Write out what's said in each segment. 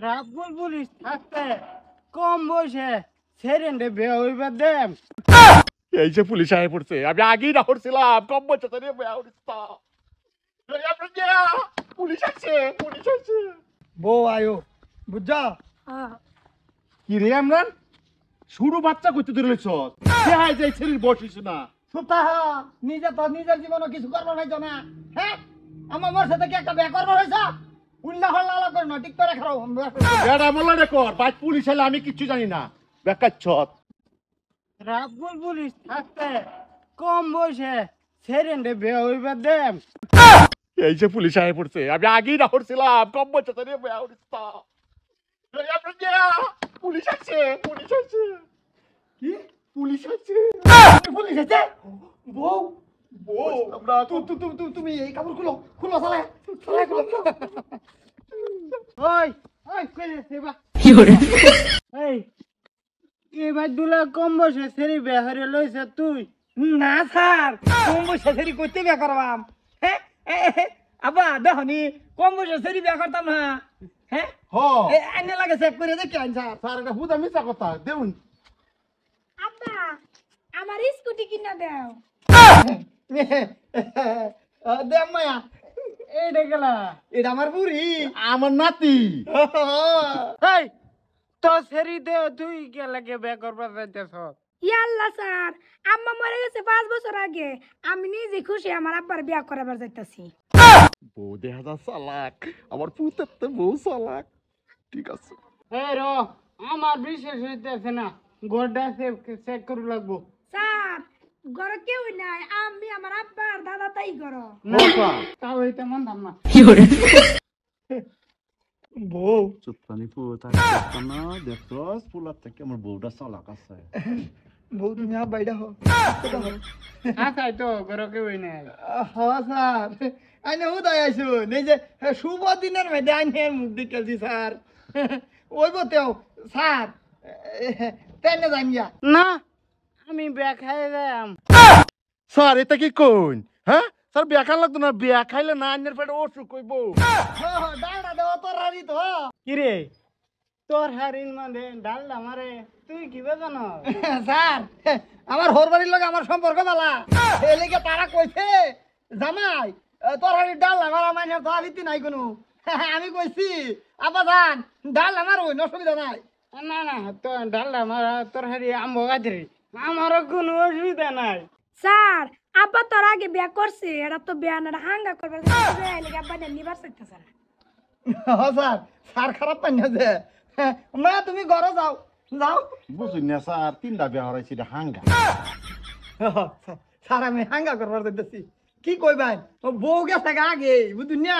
রাবগুল police থাকতে কম বয়সে সেরেন্ডে বিয়ে হইবার দেম। এই যে পুলিশ আয় পড়ছে, আমি আগেই না করছিলাম কম বলছে তো পুলিশ আছে, পুলিশ আছে। বউ আয়ো বুঝা। কি রে আমরান, শুরু বাচ্চা করতে ধরেছ দেখায় যে ছেলের বসিস না। সুতা নিজে তো নিজের জীবনে কিছু করবার হইতো না। হ্যাঁ আমার মোর সাথে কি একটা বিয়ে করবার হয়েছে? উল্লা হল্লা হল্লা করে না ঠিক করে খাও। এটা বললে রে কর ভাই, পুলিশ এলে আমি কিচ্ছু জানি না বেকার ছত। রাবগুল পুলিশ থাকতে কম বয়সে সেরেন্ডে বিয়ে হইবার দেম। এই যে পুলিশ আয় পড়ছে, আমি আগেই না করছিলাম কম বলছে তো পুলিশ আছে, পুলিশ আছে। কি পুলিশ আছে, পুলিশ আছে? বউ বউ আমরা তুমি এই কাপড় খুলো, খুলো সালে সালে খুলো। ওই ওই কই সেবা এই এবার দুলা কম বয়সে সেরি বিয়ে হরে লইছে তুই? না স্যার, কম বয়সে সেরি কইতে বিয়ে করবাম? হ্যাঁ আবা দেখনি কম বয়সে সেরি বিয়ে করতাম না। হ্যাঁ হ আইনে লাগে চেক করে দেখি আইন স্যার। স্যার এটা হুদা মিছা কথা দেউন। আব্বা আমার স্কুটি কিনা দাও। দেখ মায়া এই দেখলা এটা আমার বুড়ি, আমার নাতি। এই তো সেরি দে তুই কে লাগে বিয়ে করবার যাইতেছ? ইয়াল্লা স্যার, আম্মা মরে গেছে 5 বছর আগে, আমি নিজে খুশি আমার আব্বার বিয়া করাবার যাইতাছি। বউ দেখা যা চালাক, আমার পুতের তো বউ চালাক। ঠিক আছে এই র আমার বিশেষ হইতেছে না, গোড়টা চেক করু লাগবো। স্যার ঘরে কেউ নাই, আমি আমার আব্বার দাদা তাই করো। নৌকা তাও হইতে মন ধাম না। বউ চুত্তানি পুত না দেখছস ফুলার থেকে আমার বউটা চালাক আছে। বউ তুমি বাইডা হো আচ্ছা তো ঘরে কেউ নাই। হ্যাঁ স্যার আইনে উদয় আইসু এই যে শুভ দিনের মধ্যে আইনের মুখ দিতেছি স্যার। ওই বতেও স্যার তেনে যাইয়া না আমি বিয়া খাই যাম। স্যার এটা কি কোন? হ্যাঁ স্যার বিয়া খাই লাগতো না, বিয়া খাইলে না আইনের পেটে অসুখ হইব। ডালটা দেওয়া তোর হারি তো কিরে তোর হারির মানে ডালটা মারে তুই কি জানো? স্যার আমার হোর বাড়ির লগে আমার সম্পর্ক বালা, এই লেগে তারা কইছে জামাই তোর হারির ডাল আমার মানে তো আলিতি নাই কোনো। আমি কইছি আপা জান ডাল আমার ওই অসুবিধা নাই। না না তো ডাল আমার তোর হারি আম্ব গাছরি আমারও কোনো অসুবিধা নাই। স্যার আব্বা তোর আগে বিয়া করছে, এটা তো বিয়া না হাঙ্গা করবার যাইতাছে, এই লাগি আব্বা নিবার চাইতাছে না। স্যার স্যার খারাপ পাই না যে মা তুমি ঘরে যাও যাও। বুঝুন না স্যার, তিনটা বিয়া হরাইছি হাঙ্গা। স্যার আমি হাঙ্গা করবার দিতেছি কি কইবাই ও বউ গেছে আগে বুঝুন না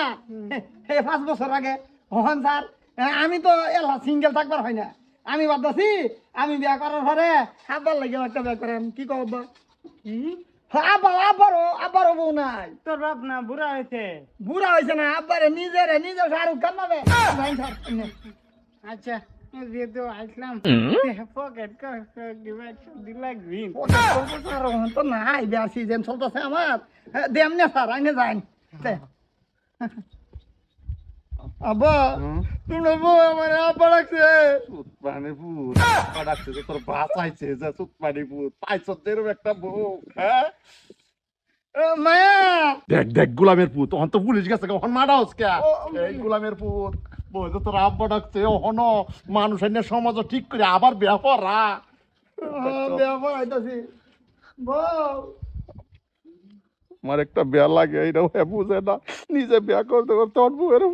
5 বছর আগে। হন স্যার আমি তো এলা সিঙ্গেল থাকবার হয় না, আমি ভাবতেছি আমি বিয়া করার পরে আব্বার লাগে একটা বিয়া করেন কি কব? আব্বারও বউ নাই। তোর বাপ না বুড়া হয়েছে? বুড়া হয়েছে না, আব্বারে নিজে শাহরুখ খান পাবে। আচ্ছা যেহেতু আসলাম পকেট দিলা গ্রিন তো নাই বিয়ার সিজন চলতেছে আমার দেম না স্যার আইনে যাই। আব্বা তোমরা বউ আমার আব্বা রাখছে। সুতপানি পুত ডাকছে যে তোর বাঁচাইছে যে সুতপানি পুত পাইছ এরকম একটা বউ। হ্যাঁ মায়া দেখ দেখ গোলামের পুত তখন তো পুলিশ গেছে, কখন মারা হচ্ছে এই গোলামের পুত বউ যে তোর আব্বা ডাকছে অহন মানুষ এনে সমাজ ঠিক করে আবার বিয়া করা। ব্যাপার আইতাছি বউ আমার একটা বিয়া লাগে এটা বুঝে না, নিজে বিয়া করতে করতে ওর বউয়ের